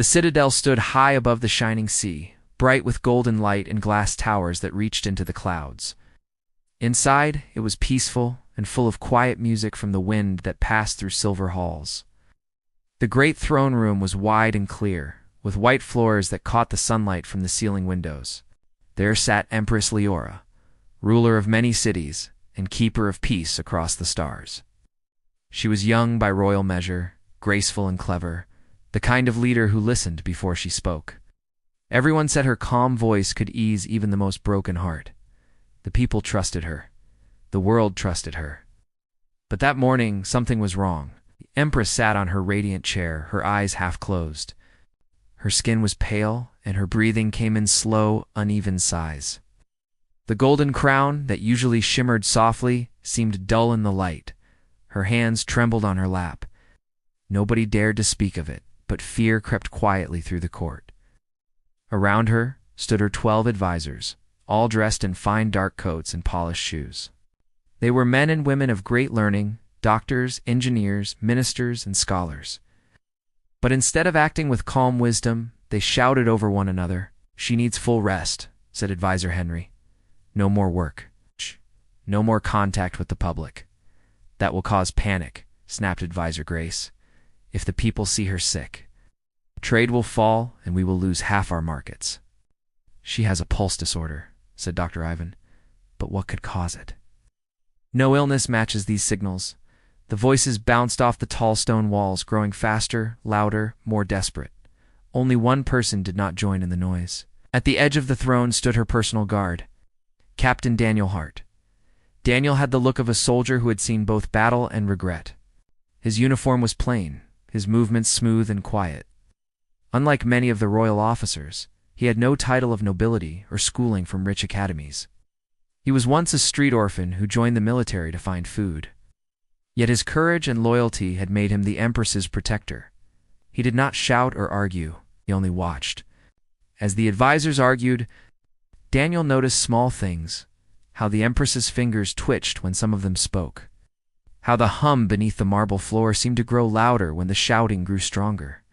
The citadel stood high above the shining sea, bright with golden light and glass towers that reached into the clouds. Inside, it was peaceful and full of quiet music from the wind that passed through silver halls. The great throne room was wide and clear, with white floors that caught the sunlight from the ceiling windows. There sat Empress Leora, ruler of many cities and keeper of peace across the stars. She was young by royal measure, graceful and clever, the kind of leader who listened before she spoke. Everyone said her calm voice could ease even the most broken heart. The people trusted her. The world trusted her. But that morning, something was wrong. The Empress sat on her radiant chair, her eyes half closed. Her skin was pale, and her breathing came in slow, uneven sighs. The golden crown, that usually shimmered softly, seemed dull in the light. Her hands trembled on her lap. Nobody dared to speak of it, but fear crept quietly through the court. Around her stood her 12 advisors, all dressed in fine dark coats and polished shoes. They were men and women of great learning, doctors, engineers, ministers, and scholars. But instead of acting with calm wisdom, they shouted over one another. "She needs full rest," said Advisor Henry. "No more work. No more contact with the public. That will cause panic," snapped Advisor Grace. "If the people see her sick, trade will fall and we will lose half our markets." "She has a pulse disorder," said Dr. Ivan. "But what could cause it?" "No illness matches these signals." The voices bounced off the tall stone walls, growing faster, louder, more desperate. Only one person did not join in the noise. At the edge of the throne stood her personal guard, Captain Daniel Hart. Daniel had the look of a soldier who had seen both battle and regret. His uniform was plain, his movements smooth and quiet. Unlike many of the royal officers, he had no title of nobility or schooling from rich academies. He was once a street orphan who joined the military to find food. Yet his courage and loyalty had made him the Empress's protector. He did not shout or argue, he only watched. As the advisors argued, Daniel noticed small things, how the Empress's fingers twitched when some of them spoke, how the hum beneath the marble floor seemed to grow louder when the shouting grew stronger.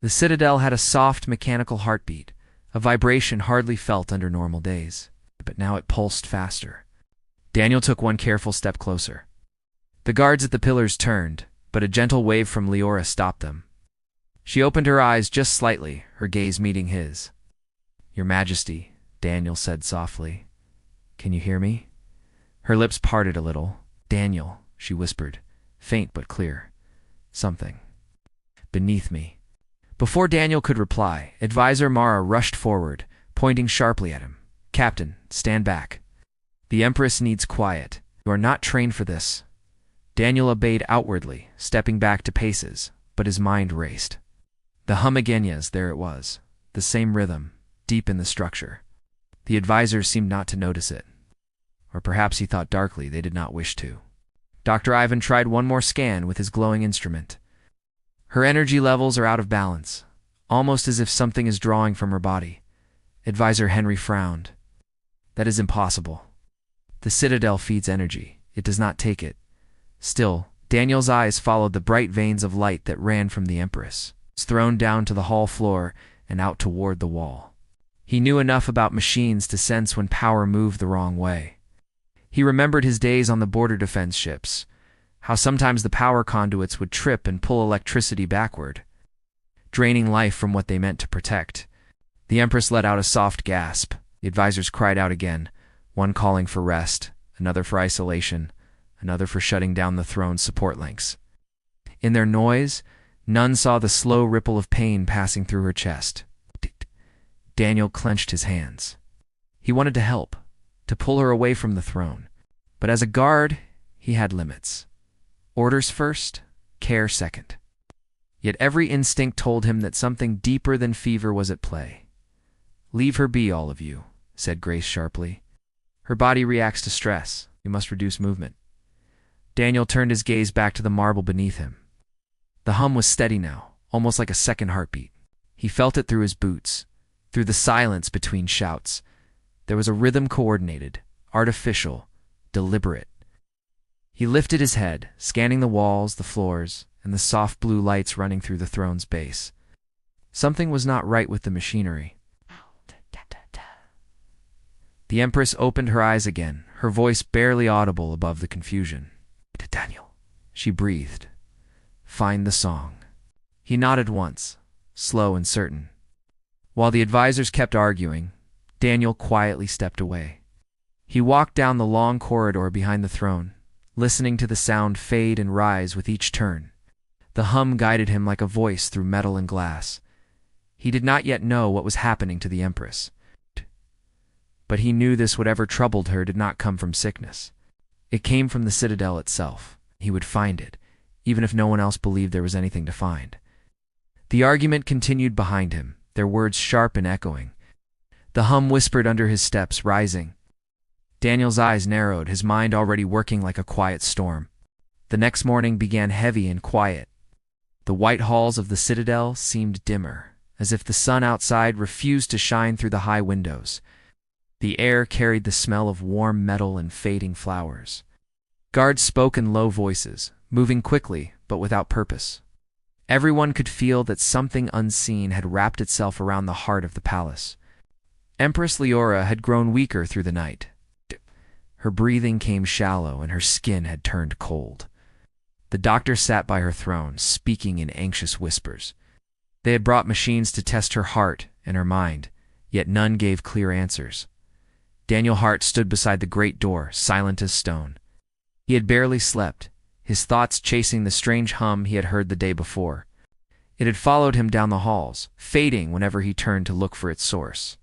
The citadel had a soft mechanical heartbeat, a vibration hardly felt under normal days, but now it pulsed faster. Daniel took one careful step closer. The guards at the pillars turned, but a gentle wave from Leora stopped them. She opened her eyes just slightly, her gaze meeting his. "Your Majesty," Daniel said softly. "Can you hear me?" Her lips parted a little. "Daniel," she whispered, faint but clear. "Something beneath me." Before Daniel could reply, Advisor Mara rushed forward, pointing sharply at him. "Captain, stand back. The Empress needs quiet. You are not trained for this." Daniel obeyed outwardly, stepping back to paces, but his mind raced. The hum-again-yes, there it was, the same rhythm, deep in the structure. The advisors seemed not to notice it. Or perhaps he thought darkly they did not wish to. Dr. Ivan tried one more scan with his glowing instrument. "Her energy levels are out of balance, almost as if something is drawing from her body." Advisor Henry frowned. "That is impossible. The citadel feeds energy. It does not take it." Still, Daniel's eyes followed the bright veins of light that ran from the Empress, thrown down to the hall floor and out toward the wall. He knew enough about machines to sense when power moved the wrong way. He remembered his days on the border defense ships, how sometimes the power conduits would trip and pull electricity backward, draining life from what they meant to protect. The Empress let out a soft gasp. The advisors cried out again, one calling for rest, another for isolation, another for shutting down the throne's support links. In their noise, none saw the slow ripple of pain passing through her chest. Daniel clenched his hands. He wanted to help, to pull her away from the throne, but as a guard, he had limits. Orders first, care second. Yet every instinct told him that something deeper than fever was at play. "Leave her be, all of you," said Grace sharply. "Her body reacts to stress. You must reduce movement." Daniel turned his gaze back to the marble beneath him. The hum was steady now, almost like a second heartbeat. He felt it through his boots, through the silence between shouts. There was a rhythm coordinated, artificial, deliberate. He lifted his head, scanning the walls, the floors, and the soft blue lights running through the throne's base. Something was not right with the machinery. The Empress opened her eyes again, her voice barely audible above the confusion. "Daniel," she breathed. "Find the song." He nodded once, slow and certain. While the advisors kept arguing, Daniel quietly stepped away. He walked down the long corridor behind the throne, listening to the sound fade and rise with each turn. The hum guided him like a voice through metal and glass. He did not yet know what was happening to the Empress, but he knew this whatever troubled her did not come from sickness. It came from the Citadel itself. He would find it, even if no one else believed there was anything to find. The argument continued behind him, their words sharp and echoing. The hum whispered under his steps, rising. Daniel's eyes narrowed, his mind already working like a quiet storm. The next morning began heavy and quiet. The white halls of the Citadel seemed dimmer, as if the sun outside refused to shine through the high windows. The air carried the smell of warm metal and fading flowers. Guards spoke in low voices, moving quickly but without purpose. Everyone could feel that something unseen had wrapped itself around the heart of the palace. Empress Leora had grown weaker through the night. Her breathing came shallow and her skin had turned cold. The doctor sat by her throne, speaking in anxious whispers. They had brought machines to test her heart and her mind, yet none gave clear answers. Daniel Hart stood beside the great door, silent as stone. He had barely slept, his thoughts chasing the strange hum he had heard the day before. It had followed him down the halls, fading whenever he turned to look for its source.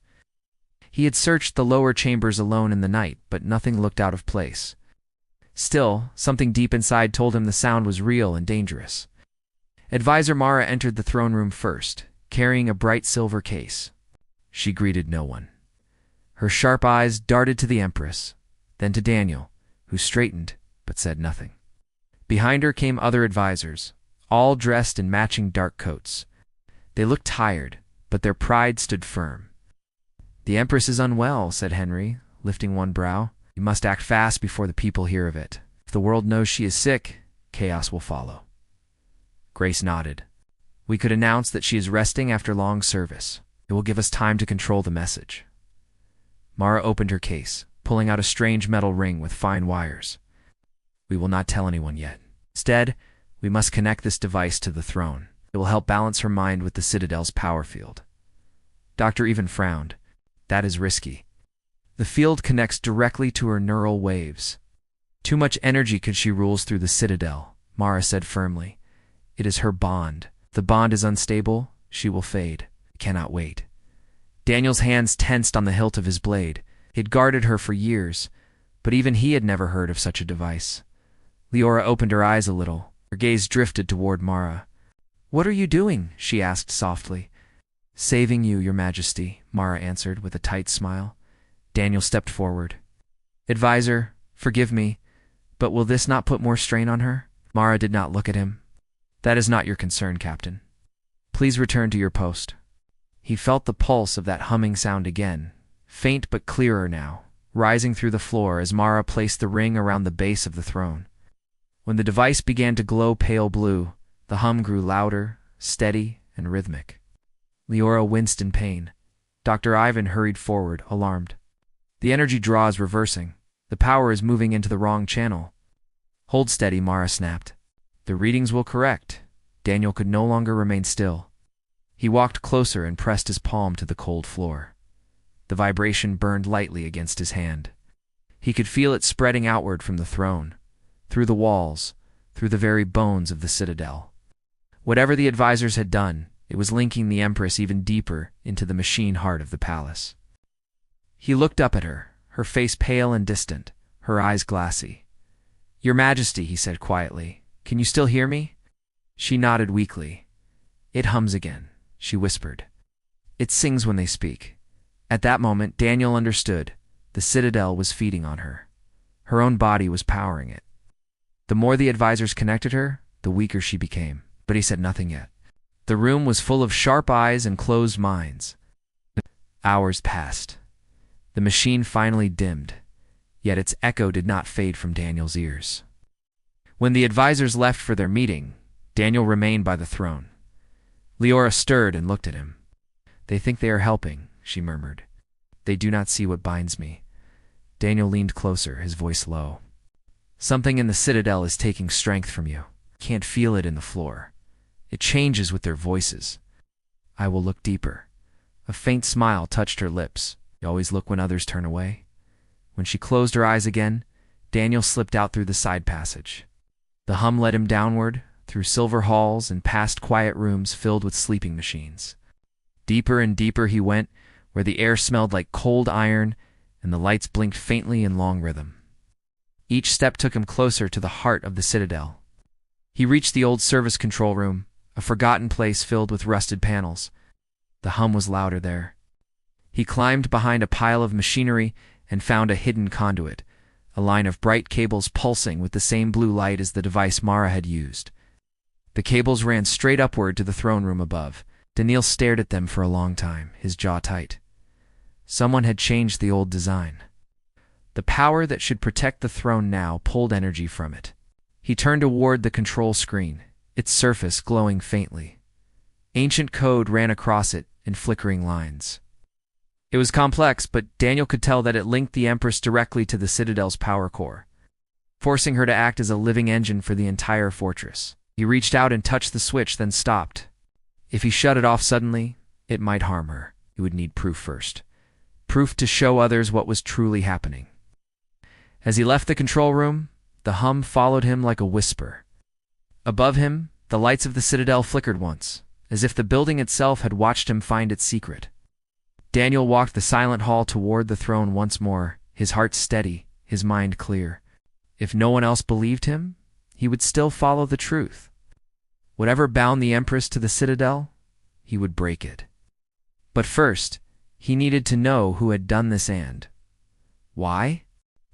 He had searched the lower chambers alone in the night, but nothing looked out of place. Still, something deep inside told him the sound was real and dangerous. Advisor Mara entered the throne room first, carrying a bright silver case. She greeted no one. Her sharp eyes darted to the Empress, then to Daniel, who straightened but said nothing. Behind her came other advisors, all dressed in matching dark coats. They looked tired, but their pride stood firm. "The Empress is unwell," said Henry, lifting one brow. "You must act fast before the people hear of it. If the world knows she is sick, chaos will follow." Grace nodded. "We could announce that she is resting after long service. It will give us time to control the message." Mara opened her case, pulling out a strange metal ring with fine wires. "We will not tell anyone yet. Instead, we must connect this device to the throne. It will help balance her mind with the Citadel's power field." Doctor even frowned. "That is risky. The field connects directly to her neural waves. Too much energy could she rules through the Citadel," Mara said firmly. "It is her bond. If the bond is unstable, she will fade. We cannot wait." Daniel's hands tensed on the hilt of his blade. He had guarded her for years, but even he had never heard of such a device. Leora opened her eyes a little. Her gaze drifted toward Mara. "What are you doing?" she asked softly. "Saving you, Your Majesty," Mara answered with a tight smile. Daniel stepped forward. "Advisor, forgive me, but will this not put more strain on her?" Mara did not look at him. "That is not your concern, Captain. Please return to your post." He felt the pulse of that humming sound again, faint but clearer now, rising through the floor as Mara placed the ring around the base of the throne. When the device began to glow pale blue, the hum grew louder, steady, and rhythmic. Leora winced in pain. Dr. Ivan hurried forward, alarmed. "The energy draw is reversing. The power is moving into the wrong channel." "Hold steady," Mara snapped. "The readings will correct." Daniel could no longer remain still. He walked closer and pressed his palm to the cold floor. The vibration burned lightly against his hand. He could feel it spreading outward from the throne, through the walls, through the very bones of the Citadel. Whatever the advisors had done, it was linking the Empress even deeper into the machine heart of the palace. He looked up at her, her face pale and distant, her eyes glassy. "Your Majesty," he said quietly, "can you still hear me?" She nodded weakly. "It hums again," she whispered. "It sings when they speak." At that moment, Daniel understood. The Citadel was feeding on her. Her own body was powering it. The more the advisors connected her, the weaker she became. But he said nothing yet. The room was full of sharp eyes and closed minds. Hours passed. The machine finally dimmed, yet its echo did not fade from Daniel's ears. When the advisors left for their meeting, Daniel remained by the throne. Leora stirred and looked at him. They think they are helping, she murmured. They do not see what binds me. Daniel leaned closer, his voice low. Something in the Citadel is taking strength from you. Can't feel it in the floor. It changes with their voices. I will look deeper. A faint smile touched her lips. You always look when others turn away. When she closed her eyes again, Daniel slipped out through the side passage. The hum led him downward, through silver halls and past quiet rooms filled with sleeping machines. Deeper and deeper he went, where the air smelled like cold iron and the lights blinked faintly in long rhythm. Each step took him closer to the heart of the Citadel. He reached the old service control room, a forgotten place filled with rusted panels. The hum was louder there. He climbed behind a pile of machinery and found a hidden conduit, a line of bright cables pulsing with the same blue light as the device Mara had used. The cables ran straight upward to the throne room above. Daniel stared at them for a long time, his jaw tight. Someone had changed the old design. The power that should protect the throne now pulled energy from it. He turned toward the control screen, its surface glowing faintly. Ancient code ran across it in flickering lines. It was complex, but Daniel could tell that it linked the Empress directly to the Citadel's power core, forcing her to act as a living engine for the entire fortress. He reached out and touched the switch, then stopped. If he shut it off suddenly, it might harm her. He would need proof first. Proof to show others what was truly happening. As he left the control room, the hum followed him like a whisper. Above him, the lights of the Citadel flickered once, as if the building itself had watched him find its secret. Daniel walked the silent hall toward the throne once more, his heart steady, his mind clear. If no one else believed him, he would still follow the truth. Whatever bound the Empress to the Citadel, he would break it. But first, he needed to know who had done this and why.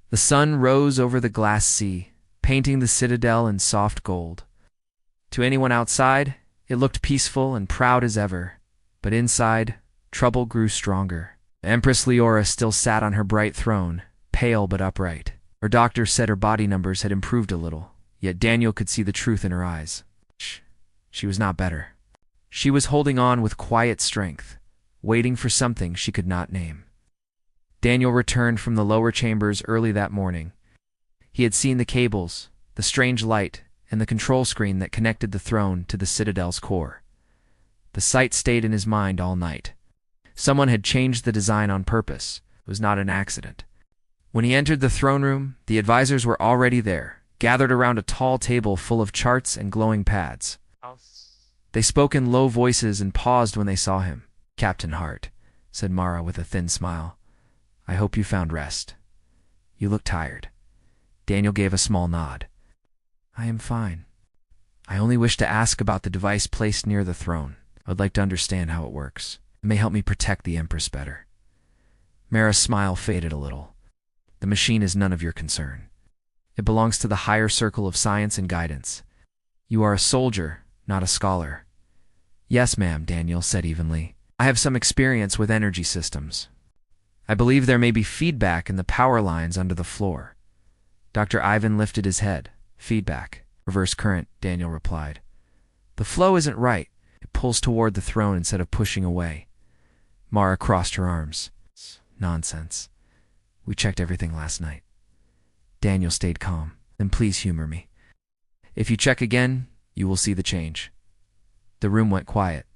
The sun rose over the glass sea, painting the Citadel in soft gold. To anyone outside, it looked peaceful and proud as ever, but inside, trouble grew stronger. Empress Leora still sat on her bright throne, pale but upright. Her doctor said her body numbers had improved a little, yet Daniel could see the truth in her eyes. She was not better. She was holding on with quiet strength, waiting for something she could not name. Daniel returned from the lower chambers early that morning. He had seen the cables, the strange light, and the control screen that connected the throne to the Citadel's core. The sight stayed in his mind all night. Someone had changed the design on purpose. It was not an accident. When he entered the throne room, the advisors were already there, gathered around a tall table full of charts and glowing pads. They spoke in low voices and paused when they saw him. "Captain Hart," said Mara with a thin smile. "I hope you found rest. You look tired." Daniel gave a small nod. "I am fine. I only wish to ask about the device placed near the throne. I would like to understand how it works. It may help me protect the Empress better." Mara's smile faded a little. "The machine is none of your concern. It belongs to the higher circle of science and guidance. You are a soldier, not a scholar." "Yes, ma'am," Daniel said evenly. "I have some experience with energy systems. I believe there may be feedback in the power lines under the floor." Dr. Ivan lifted his head. "Feedback. Reverse current," Daniel replied. "The flow isn't right. It pulls toward the throne instead of pushing away." Mara crossed her arms. "Nonsense. We checked everything last night." Daniel stayed calm. "Then please humor me. If you check again, you will see the change." The room went quiet.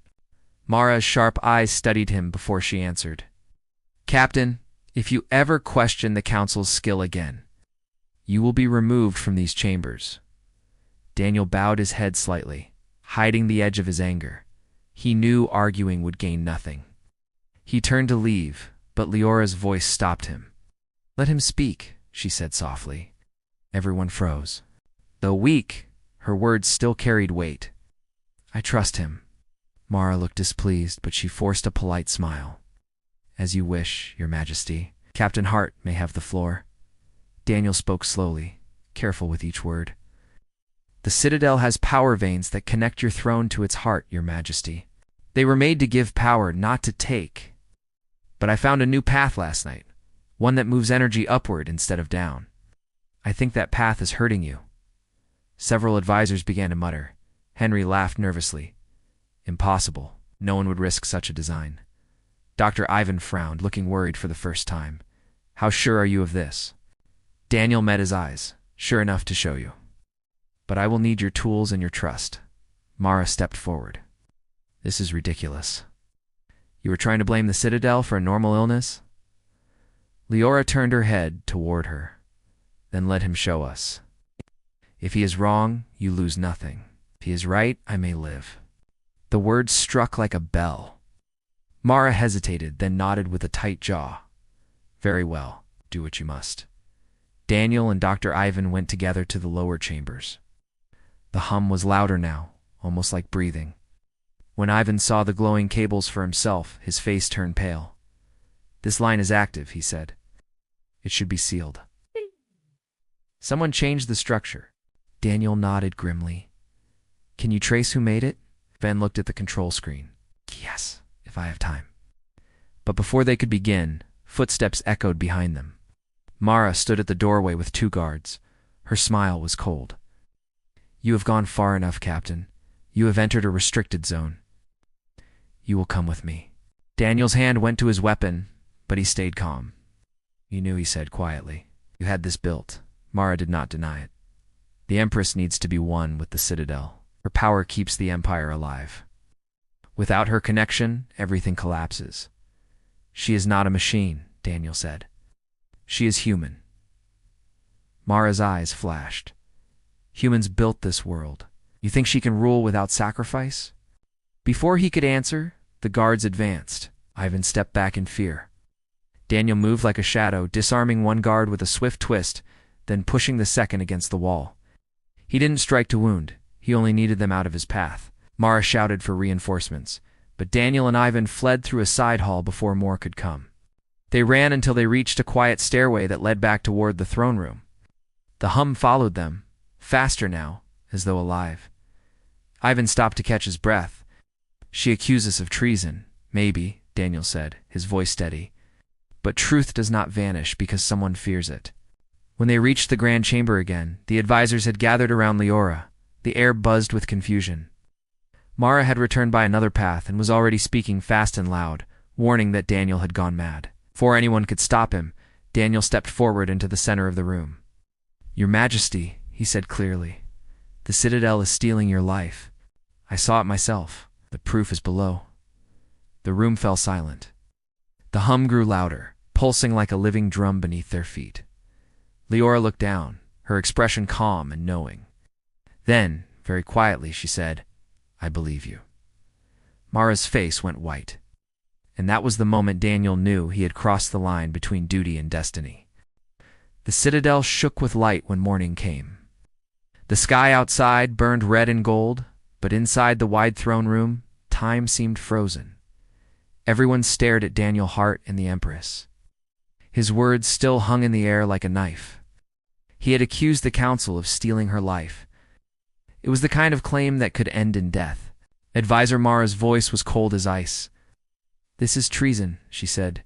Mara's sharp eyes studied him before she answered. "Captain, if you ever question the Council's skill again, you will be removed from these chambers." Daniel bowed his head slightly, hiding the edge of his anger. He knew arguing would gain nothing. He turned to leave, but Leora's voice stopped him. "Let him speak," she said softly. Everyone froze. Though weak, her words still carried weight. "I trust him." Mara looked displeased, but she forced a polite smile. "As you wish, Your Majesty. Captain Hart may have the floor." Daniel spoke slowly, careful with each word. "The Citadel has power veins that connect your throne to its heart, Your Majesty. They were made to give power, not to take. But I found a new path last night, one that moves energy upward instead of down. I think that path is hurting you." Several advisors began to mutter. Henry laughed nervously. Impossible. No one would risk such a design. Dr. Ivan frowned, looking worried for the first time. How sure are you of this? Daniel met his eyes. Sure enough to show you. But I will need your tools and your trust. Mara stepped forward. This is ridiculous. You were trying to blame the Citadel for a normal illness? Leora turned her head toward her. Then let him show us. If he is wrong, you lose nothing. If he is right, I may live. The words struck like a bell. Mara hesitated, then nodded with a tight jaw. Very well, do what you must. Daniel and Dr. Ivan went together to the lower chambers. The hum was louder now, almost like breathing. When Ivan saw the glowing cables for himself, his face turned pale. This line is active, he said. It should be sealed. Someone changed the structure. Daniel nodded grimly. Can you trace who made it? Ben looked at the control screen. Yes, if I have time. But before they could begin, footsteps echoed behind them. Mara stood at the doorway with 2 guards. Her smile was cold. You have gone far enough, Captain. You have entered a restricted zone. You will come with me. Daniel's hand went to his weapon, but he stayed calm. You knew, he said quietly. You had this built. Mara did not deny it. The Empress needs to be one with the Citadel. Her power keeps the Empire alive. Without her connection, everything collapses. She is not a machine, Daniel said. She is human. Mara's eyes flashed. Humans built this world. You think she can rule without sacrifice? Before he could answer, the guards advanced. Ivan stepped back in fear. Daniel moved like a shadow, disarming one guard with a swift twist, then pushing the second against the wall. He didn't strike to wound. He only needed them out of his path. Mara shouted for reinforcements, but Daniel and Ivan fled through a side hall before more could come. They ran until they reached a quiet stairway that led back toward the throne room. The hum followed them, faster now, as though alive. Ivan stopped to catch his breath. She accused us of treason. Maybe, Daniel said, his voice steady. But truth does not vanish because someone fears it. When they reached the grand chamber again, the advisors had gathered around Leora. The air buzzed with confusion. Mara had returned by another path and was already speaking fast and loud, warning that Daniel had gone mad. Before anyone could stop him, Daniel stepped forward into the center of the room. Your Majesty, he said clearly, the Citadel is stealing your life. I saw it myself. The proof is below. The room fell silent. The hum grew louder, pulsing like a living drum beneath their feet. Leora looked down, her expression calm and knowing. Then, very quietly, she said, I believe you. Mara's face went white. And that was the moment Daniel knew he had crossed the line between duty and destiny. The Citadel shook with light when morning came. The sky outside burned red and gold, but inside the wide throne room, time seemed frozen. Everyone stared at Daniel Hart and the Empress. His words still hung in the air like a knife. He had accused the council of stealing her life. It was the kind of claim that could end in death. Advisor Mara's voice was cold as ice. This is treason, she said.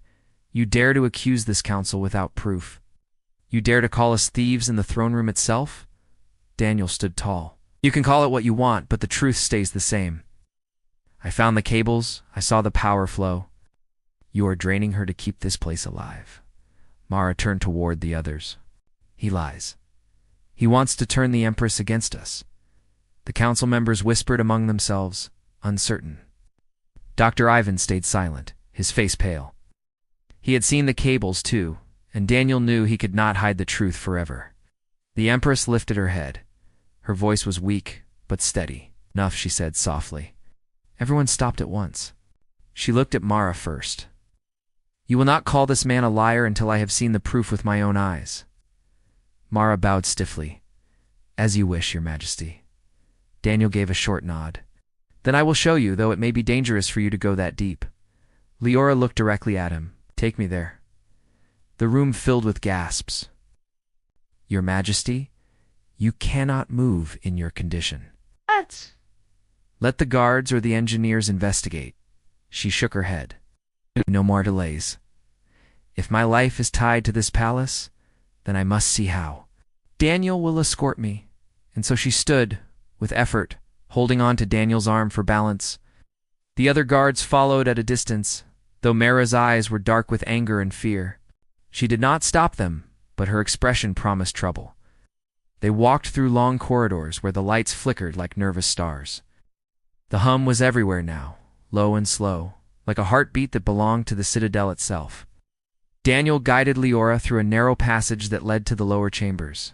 You dare to accuse this council without proof. You dare to call us thieves in the throne room itself? Daniel stood tall. You can call it what you want, but the truth stays the same. I found the cables. I saw the power flow. You are draining her to keep this place alive. Mara turned toward the others. He lies. He wants to turn the Empress against us. The council members whispered among themselves, uncertain. Dr. Ivan stayed silent, his face pale. He had seen the cables, too, and Daniel knew he could not hide the truth forever. The Empress lifted her head. Her voice was weak, but steady. Enough, she said softly. Everyone stopped at once. She looked at Mara first. You will not call this man a liar until I have seen the proof with my own eyes. Mara bowed stiffly. As you wish, Your Majesty. Daniel gave a short nod. Then I will show you, though it may be dangerous for you to go that deep. Leora looked directly at him. Take me there. The room filled with gasps. Your Majesty, you cannot move in your condition. What? Let the guards or the engineers investigate. She shook her head. No more delays. If my life is tied to this palace, then I must see how. Daniel will escort me. And so she stood, with effort, holding on to Daniel's arm for balance. The other guards followed at a distance, though Mara's eyes were dark with anger and fear. She did not stop them, but her expression promised trouble. They walked through long corridors where the lights flickered like nervous stars. The hum was everywhere now, low and slow, like a heartbeat that belonged to the citadel itself. Daniel guided Leora through a narrow passage that led to the lower chambers.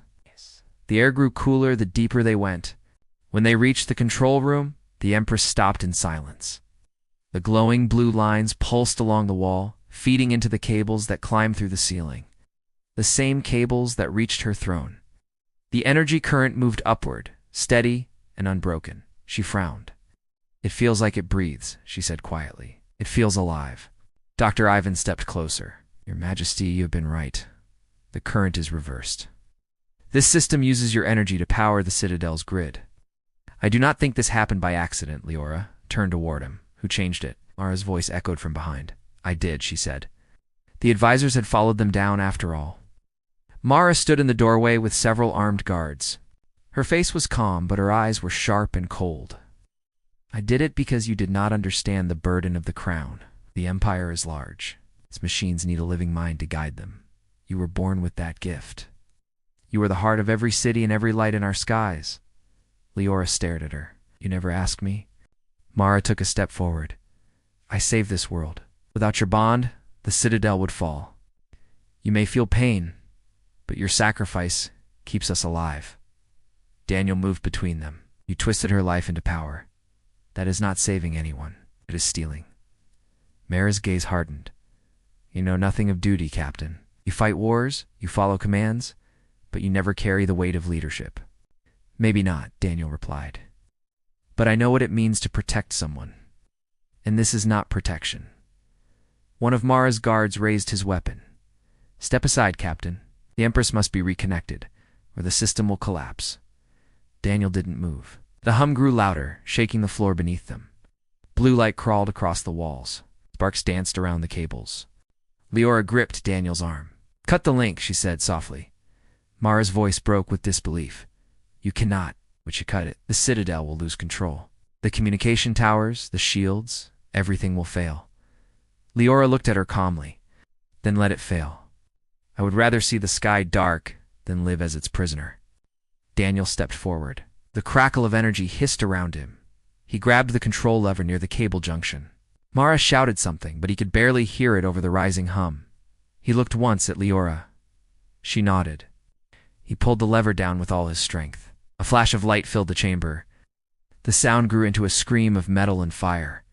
The air grew cooler the deeper they went. When they reached the control room, the Empress stopped in silence. The glowing blue lines pulsed along the wall, feeding into the cables that climbed through the ceiling. The same cables that reached her throne. The energy current moved upward, steady and unbroken. She frowned. "It feels like it breathes," she said quietly. "It feels alive." Dr. Ivan stepped closer. "Your Majesty, you have been right. The current is reversed. This system uses your energy to power the Citadel's grid." "I do not think this happened by accident," Leora turned toward him. "Who changed it?" Mara's voice echoed from behind. "I did," she said. The advisors had followed them down after all. Mara stood in the doorway with several armed guards. Her face was calm, but her eyes were sharp and cold. "I did it because you did not understand the burden of the crown. The Empire is large. Its machines need a living mind to guide them. You were born with that gift. You are the heart of every city and every light in our skies." Leora stared at her. "You never asked me?" Mara took a step forward. "I saved this world. Without your bond, the Citadel would fall. You may feel pain, but your sacrifice keeps us alive." Daniel moved between them. "You twisted her life into power. That is not saving anyone. It is stealing." Mara's gaze hardened. "You know nothing of duty, Captain. You fight wars, you follow commands, but you never carry the weight of leadership." "Maybe not," Daniel replied. "But I know what it means to protect someone. And this is not protection." One of Mara's guards raised his weapon. "Step aside, Captain. The Empress must be reconnected, or the system will collapse." Daniel didn't move. The hum grew louder, shaking the floor beneath them. Blue light crawled across the walls. Sparks danced around the cables. Leora gripped Daniel's arm. "Cut the link," she said softly. Mara's voice broke with disbelief. "You cannot. Would you cut it? The Citadel will lose control. The communication towers, the shields, everything will fail." Leora looked at her calmly. "Then let it fail. I would rather see the sky dark than live as its prisoner." Daniel stepped forward. The crackle of energy hissed around him. He grabbed the control lever near the cable junction. Mara shouted something, but he could barely hear it over the rising hum. He looked once at Leora. She nodded. He pulled the lever down with all his strength. A flash of light filled the chamber. The sound grew into a scream of metal and fire.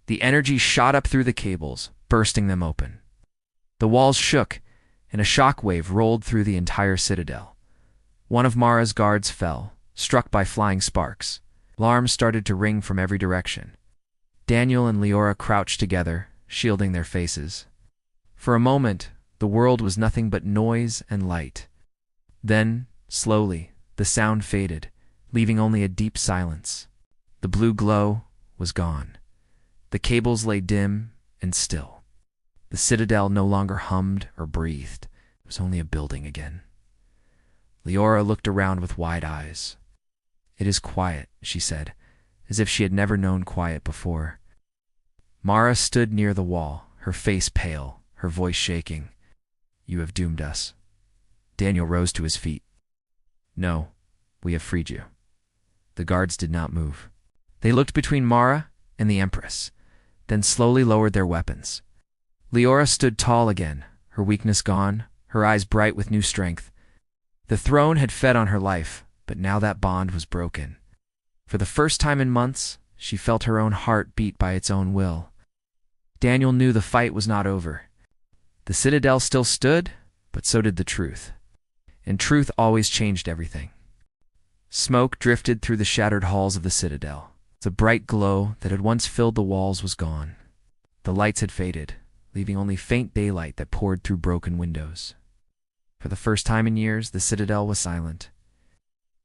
The energy shot up through the cables, bursting them open. The walls shook, and a shock wave rolled through the entire citadel. One of Mara's guards fell, struck by flying sparks. Alarms started to ring from every direction. Daniel and Leora crouched together, shielding their faces. For a moment, the world was nothing but noise and light. Then, slowly, the sound faded, leaving only a deep silence. The blue glow was gone. The cables lay dim and still. The citadel no longer hummed or breathed. It was only a building again. Leora looked around with wide eyes. "It is quiet," she said, as if she had never known quiet before. Mara stood near the wall, her face pale, her voice shaking. "You have doomed us." Daniel rose to his feet. "No, we have freed you." The guards did not move. They looked between Mara and the Empress, then slowly lowered their weapons. Leora stood tall again, her weakness gone, her eyes bright with new strength. The throne had fed on her life, but now that bond was broken. For the first time in months, she felt her own heart beat by its own will. Daniel knew the fight was not over. The citadel still stood, but so did the truth. And truth always changed everything. Smoke drifted through the shattered halls of the citadel. The bright glow that had once filled the walls was gone. The lights had faded, leaving only faint daylight that poured through broken windows. For the first time in years, the citadel was silent.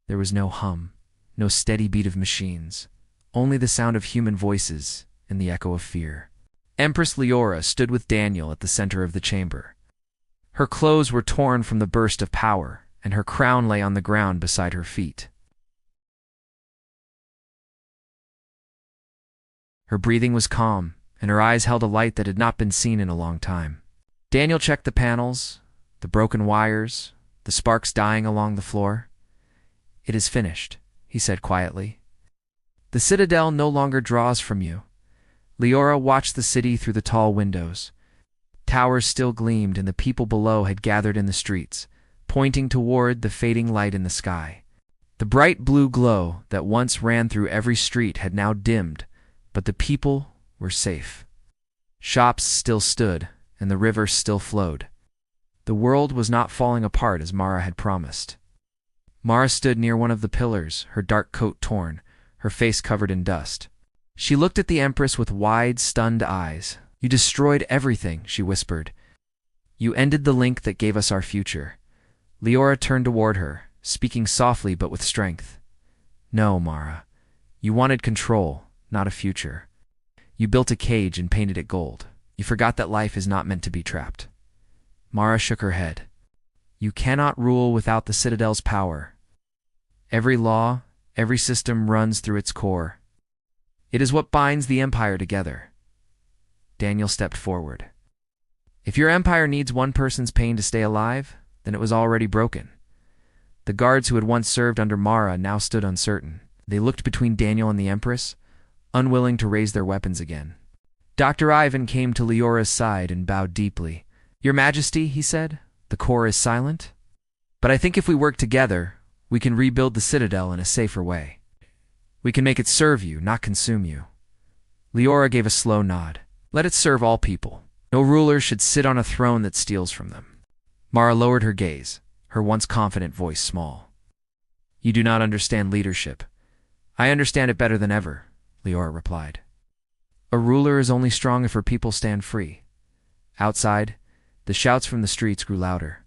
There was no hum, no steady beat of machines, only the sound of human voices and the echo of fear. Empress Leora stood with Daniel at the center of the chamber. Her clothes were torn from the burst of power, and her crown lay on the ground beside her feet. Her breathing was calm, and her eyes held a light that had not been seen in a long time. Daniel checked the panels, the broken wires, the sparks dying along the floor. "It is finished," he said quietly. "The citadel no longer draws from you." Leora watched the city through the tall windows. Towers still gleamed, and the people below had gathered in the streets, pointing toward the fading light in the sky. The bright blue glow that once ran through every street had now dimmed, but the people were safe. Shops still stood, and the river still flowed. The world was not falling apart as Mara had promised. Mara stood near one of the pillars, her dark coat torn, her face covered in dust. She looked at the Empress with wide, stunned eyes. "You destroyed everything," she whispered. "You ended the link that gave us our future." Leora turned toward her, speaking softly but with strength. "No, Mara. You wanted control, not a future. You built a cage and painted it gold. You forgot that life is not meant to be trapped." Mara shook her head. "You cannot rule without the Citadel's power. Every law, every system runs through its core. It is what binds the Empire together." Daniel stepped forward. "If your Empire needs one person's pain to stay alive, then it was already broken." The guards who had once served under Mara now stood uncertain. They looked between Daniel and the Empress, unwilling to raise their weapons again. Dr. Ivan came to Leora's side and bowed deeply. "Your Majesty," he said, "the core is silent. But I think if we work together, we can rebuild the Citadel in a safer way. We can make it serve you, not consume you." Leora gave a slow nod. "Let it serve all people. No ruler should sit on a throne that steals from them." Mara lowered her gaze, her once confident voice small. "You do not understand leadership." "I understand it better than ever," Leora replied. "A ruler is only strong if her people stand free." Outside, the shouts from the streets grew louder.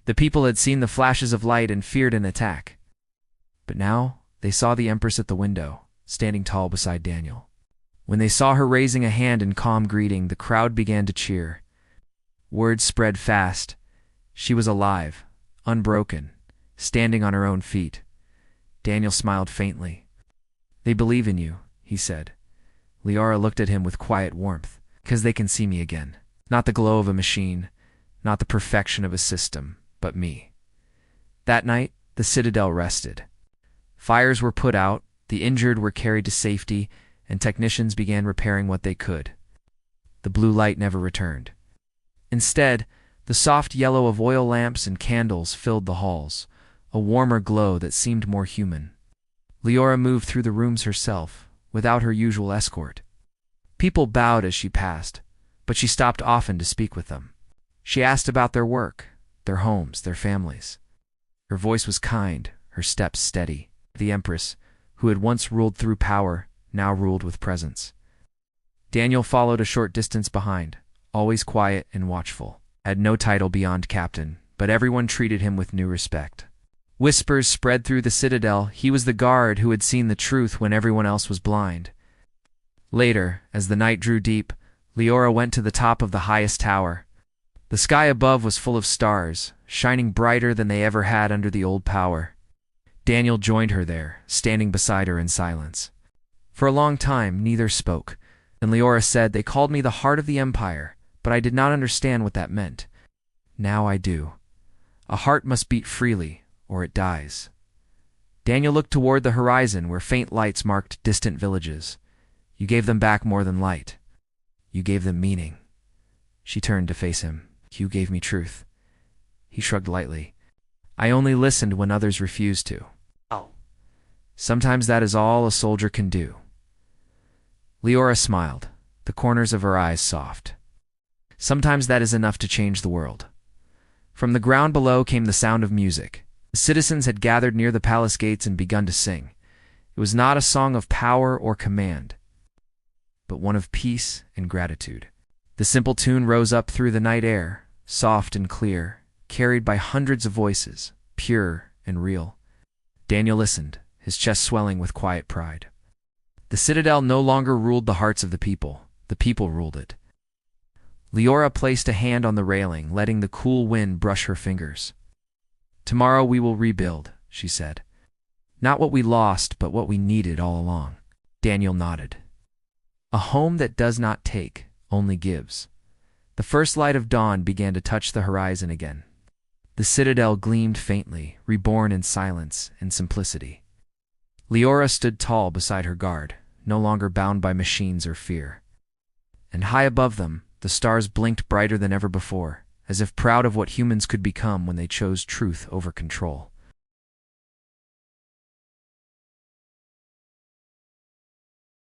The people had seen the flashes of light and feared an attack. But now they saw the Empress at the window, standing tall beside Daniel. When they saw her raising a hand in calm greeting, the crowd began to cheer. Word spread fast. She was alive, unbroken, standing on her own feet. Daniel smiled faintly. "They believe in you," he said. Leora looked at him with quiet warmth. "Because they can see me again. Not the glow of a machine, not the perfection of a system, but me." That night, the Citadel rested. Fires were put out, the injured were carried to safety, and technicians began repairing what they could. The blue light never returned. Instead, the soft yellow of oil lamps and candles filled the halls, a warmer glow that seemed more human. Leora moved through the rooms herself, without her usual escort. People bowed as she passed, but she stopped often to speak with them. She asked about their work, their homes, their families. Her voice was kind, her steps steady. The Empress, who had once ruled through power, now ruled with presence. Daniel followed a short distance behind, always quiet and watchful. Had no title beyond captain, but everyone treated him with new respect. Whispers spread through the Citadel. He was the guard who had seen the truth when everyone else was blind. Later, as the night drew deep, Leora went to the top of the highest tower. The sky above was full of stars, shining brighter than they ever had under the old power. Daniel joined her there, standing beside her in silence. For a long time, neither spoke, and Leora said, "They called me the heart of the Empire, but I did not understand what that meant. Now I do. A heart must beat freely, or it dies." Daniel looked toward the horizon where faint lights marked distant villages. "You gave them back more than light. You gave them meaning." She turned to face him. "You gave me truth." He shrugged lightly. "I only listened when others refused to." "Oh." "Sometimes that is all a soldier can do." Leora smiled, the corners of her eyes soft. "Sometimes that is enough to change the world." From the ground below came the sound of music. The citizens had gathered near the palace gates and begun to sing. It was not a song of power or command, but one of peace and gratitude. The simple tune rose up through the night air, soft and clear, carried by hundreds of voices, pure and real. Daniel listened, his chest swelling with quiet pride. The Citadel no longer ruled the hearts of the people ruled it. Leora placed a hand on the railing, letting the cool wind brush her fingers. "Tomorrow we will rebuild," she said. "Not what we lost, but what we needed all along." Daniel nodded. A home that does not take, only gives. The first light of dawn began to touch the horizon again. The citadel gleamed faintly, reborn in silence and simplicity. Leora stood tall beside her guard, no longer bound by machines or fear. And high above them, the stars blinked brighter than ever before, as if proud of what humans could become when they chose truth over control.